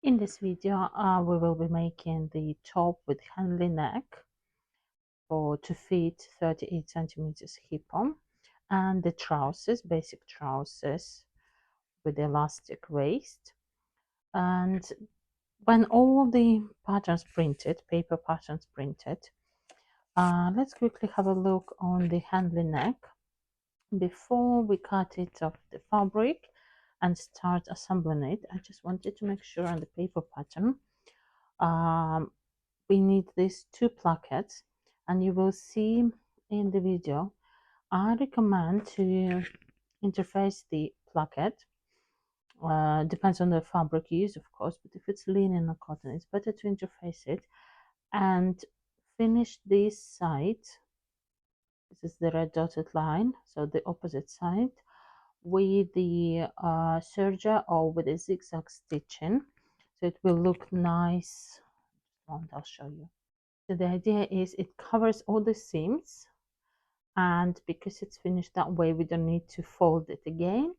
In this video, we will be making the top with Henley neck for to fit 38 centimeters hippo, and the trousers, basic trousers with elastic waist. And when all the patterns printed, paper patterns printed, let's quickly have a look on the Henley neck before we cut it off the fabric and start assembling it. I just wanted to make sure on the paper pattern we need these two plackets, and you will see in the video I recommend to interface the placket. Depends on the fabric you use, of course, but if it's linen or cotton, it's better to interface it and finish this side. This is the red dotted line, so the opposite side, with the serger or with a zigzag stitching, so it will look nice. And I'll show you. So the idea is it covers all the seams, and because it's finished that way, we don't need to fold it again.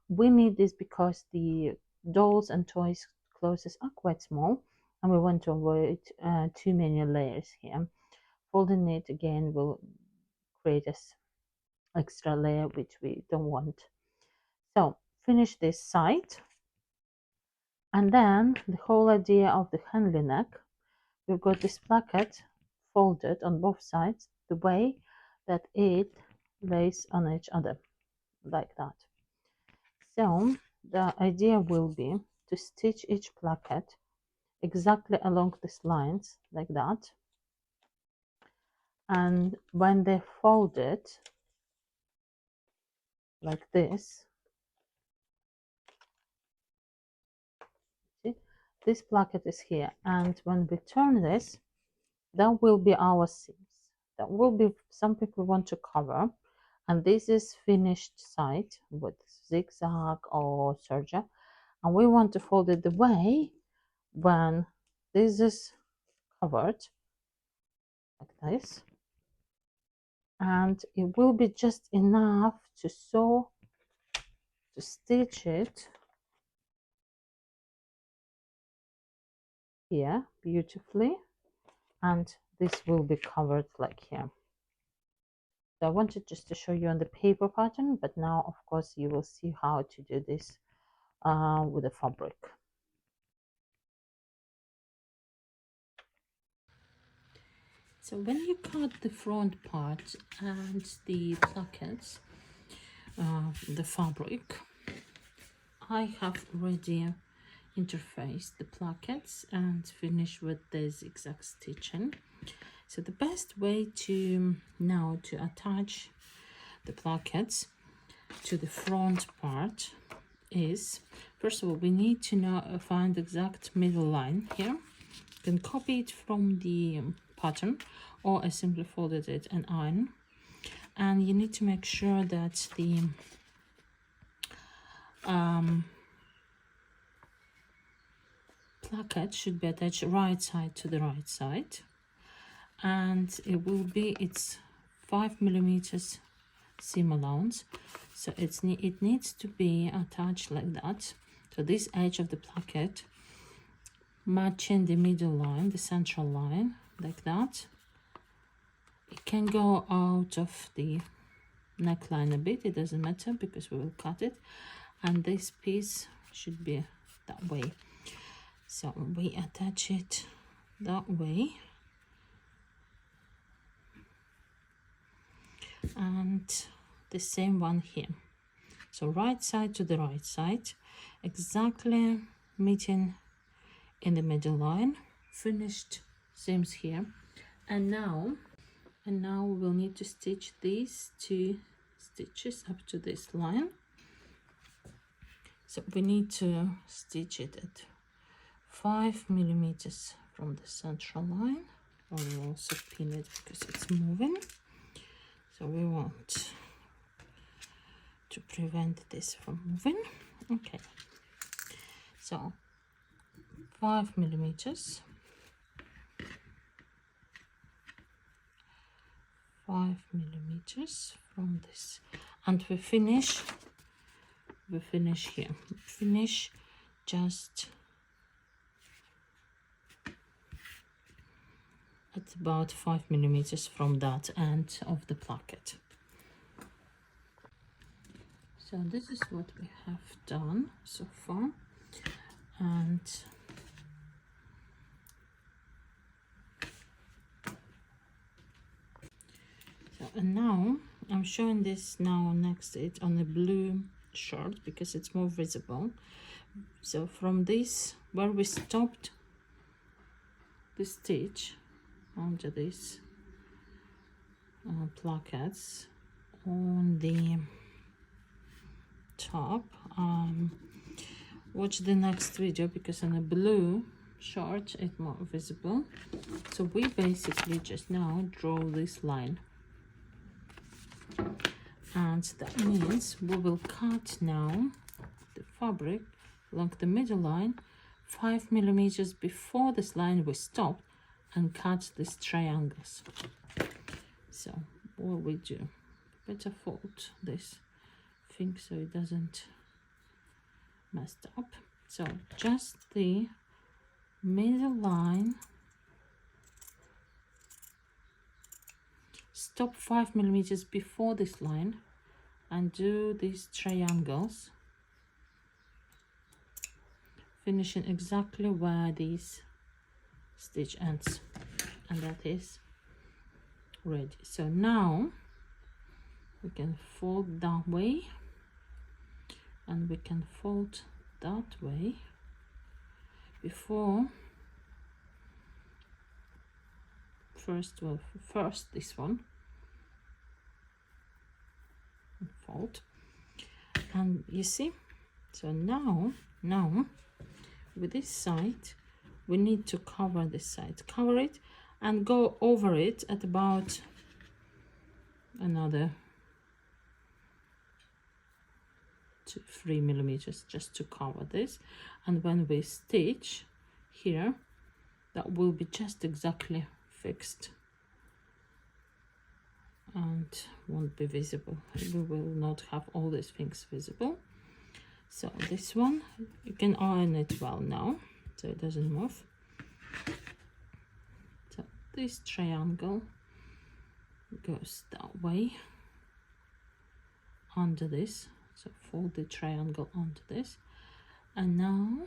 We need this because the dolls and toys clothes are quite small, and we want to avoid too many layers here. Folding it again will create this extra layer which we don't want. So finish this side, and then the whole idea of the Henley neck, we've got this placket folded on both sides the way that it lays on each other, like that. So the idea will be to stitch each placket exactly along these lines, like that, and when they're folded like this, see, this placket is here, and when we turn this, that will be our seams. That will be, some people want to cover, and this is finished side with zigzag or serger, and we want to fold it the way when this is covered like this, and it will be just enough to sew, to stitch it here beautifully, and this will be covered like here. So I wanted just to show you on the paper pattern, but now of course you will see how to do this with the fabric. So when you cut the front part and the plackets, the fabric, I have already interfaced the plackets and finished with the zigzag stitching. So the best way to now to attach the plackets to the front part is, first of all, we need to now find the exact middle line here. You can copy it from the pattern, or I simply folded it and iron. And you need to make sure that the placket should be attached right side to the right side, and it will be, it's 5 millimeters seam allowance, so it needs to be attached like that. So this edge of the placket matching the middle line, the central line, like that. It can go out of the neckline a bit, it doesn't matter because we will cut it, and this piece should be that way. So we attach it that way, and the same one here. So right side to the right side, exactly meeting in the middle line, finished seams here. And now we'll need to stitch these two stitches up to this line. So we need to stitch it at 5 millimeters from the central line. I will also pin it because it's moving, so we want to prevent this from moving. Okay, so 5 millimeters, 5 millimeters from this, and we finish here. Finish just at about 5 mm from that end of the placket. So this is what we have done so far, and and now I'm showing this now next to it on a blue shirt because it's more visible. So from this, where we stopped the stitch onto these plackets on the top, watch the next video because on a blue shirt it's more visible. So we basically just now draw this line, and that means we will cut now the fabric along the middle line 5 mm before this line we stopped and cut these triangles. So what we do, better fold this thing so it doesn't mess up. So just the middle line, stop 5 mm before this line and do these triangles, finishing exactly where this stitch ends, and that is ready. So now we can fold that way and we can fold that way before first this one and fold, and you see. So now with this side we need to cover this side, cover it and go over it at about another 2-3 mm just to cover this, and when we stitch here that will be just exactly fixed and won't be visible. We will not have all these things visible. So this one you can iron it well now so it doesn't move. So this triangle goes that way under this, so fold the triangle onto this, and now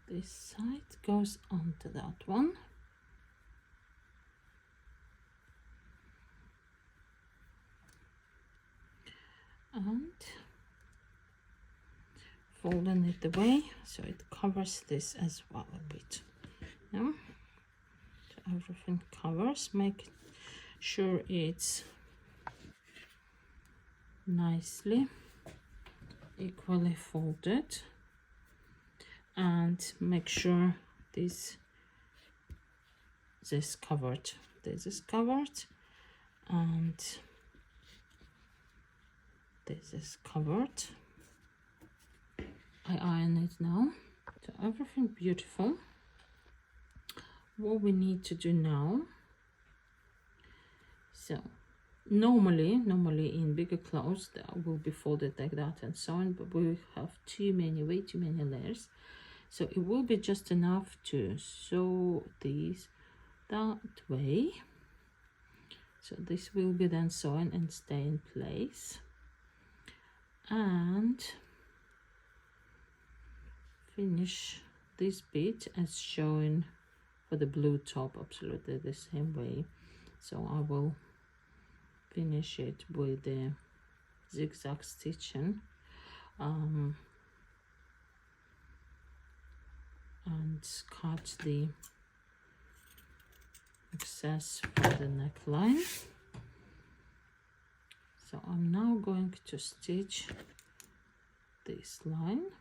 this side goes onto that one, and folding it away so it covers this as well a bit. Yeah, so everything covers, make sure it's nicely equally folded, and make sure this is covered, this is covered, and this is covered. I iron it now, so everything beautiful. What we need to do now, so normally in bigger clothes that will be folded like that and so on, but we have way too many layers, so it will be just enough to sew these that way. So this will be then sewn and stay in place, and finish this bit as shown for the blue top absolutely the same way. So I will finish it with the zigzag stitching and cut the excess from the neckline. So I'm now going to stitch this line.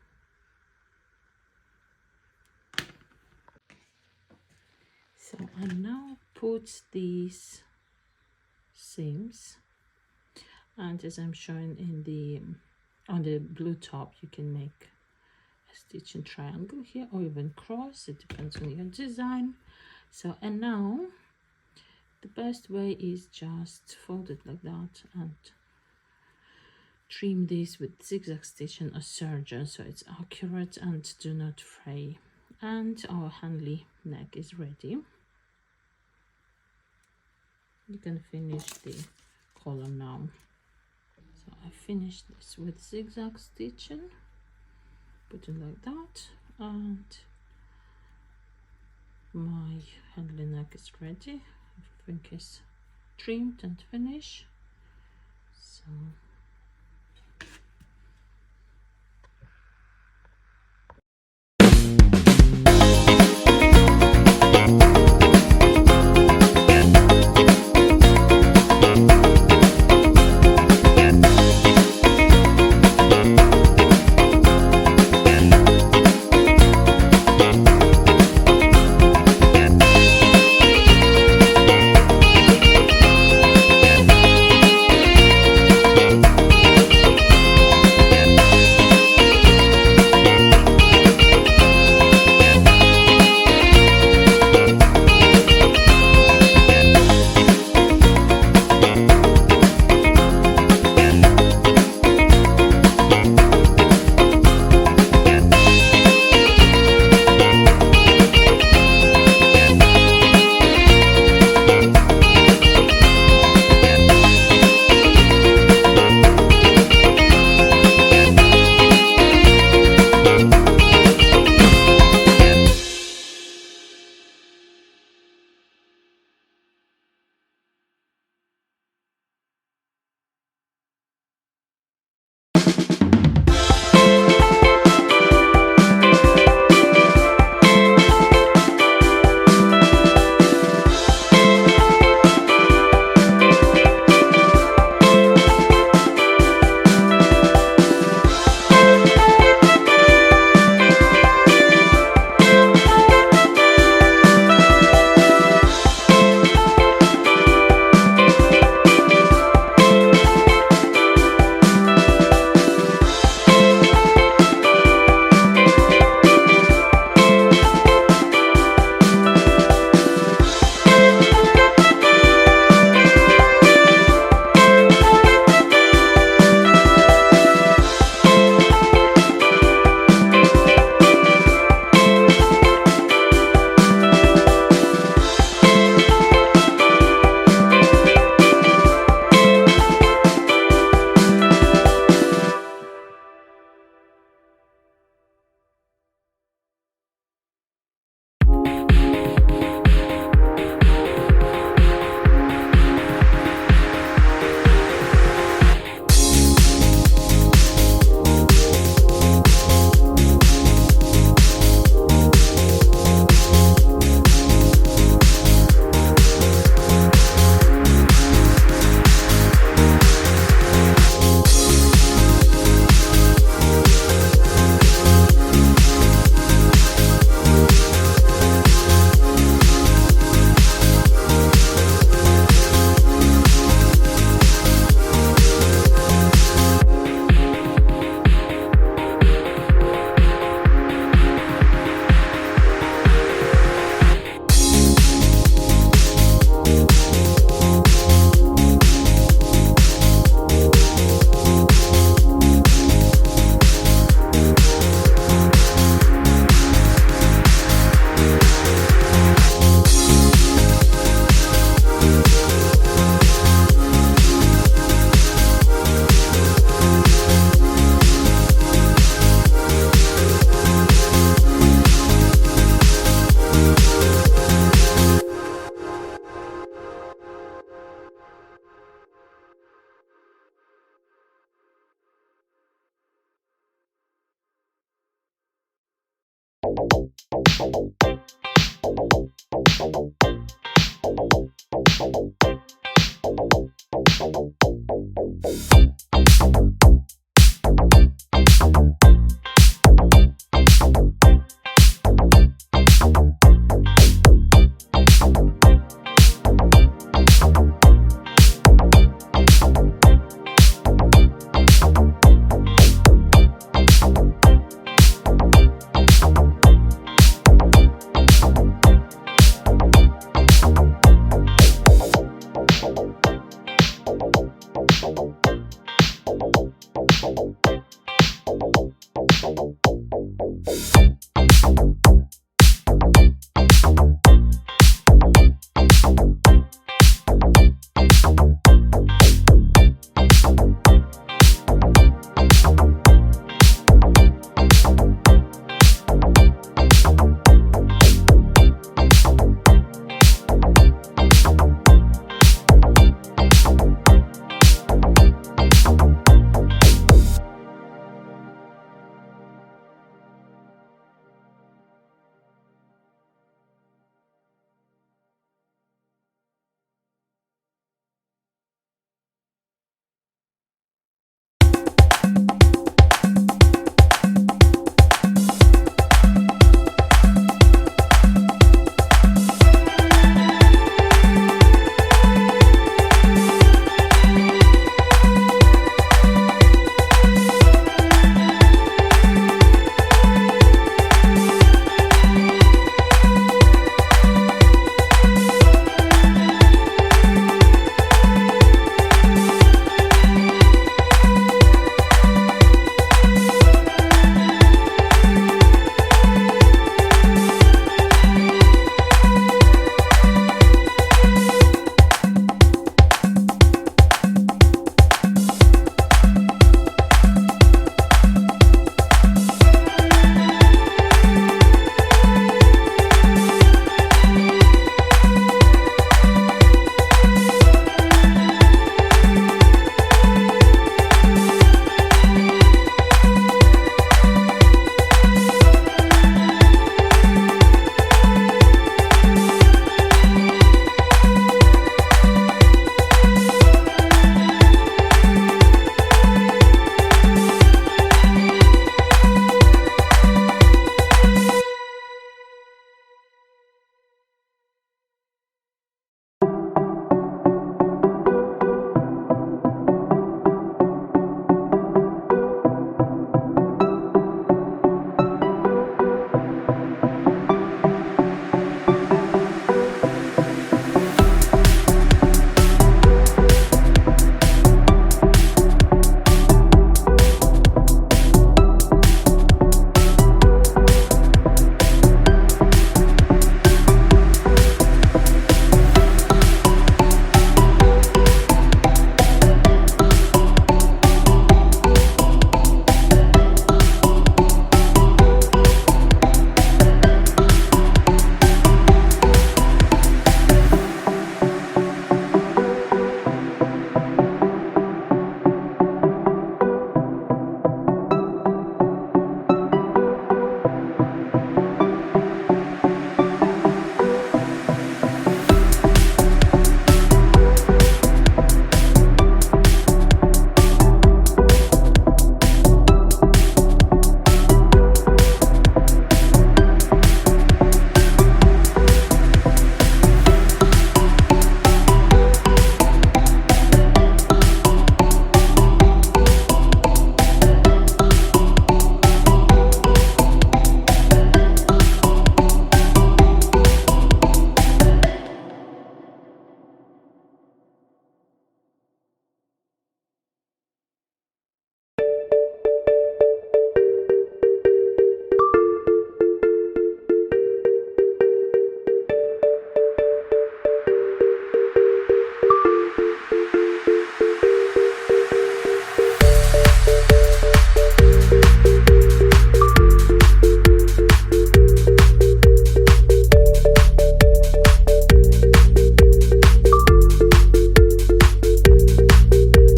So I now put these seams, and as I'm showing in the on the blue top, you can make a stitching triangle here or even cross, it depends on your design. So, and now the best way is just fold it like that and trim this with zigzag stitching or serger so it's accurate and do not fray. And our Henley neck is ready. You can finish the collar now. So I finished this with zigzag stitching, put it like that, and my Henley neck is ready. Everything is trimmed and finished. So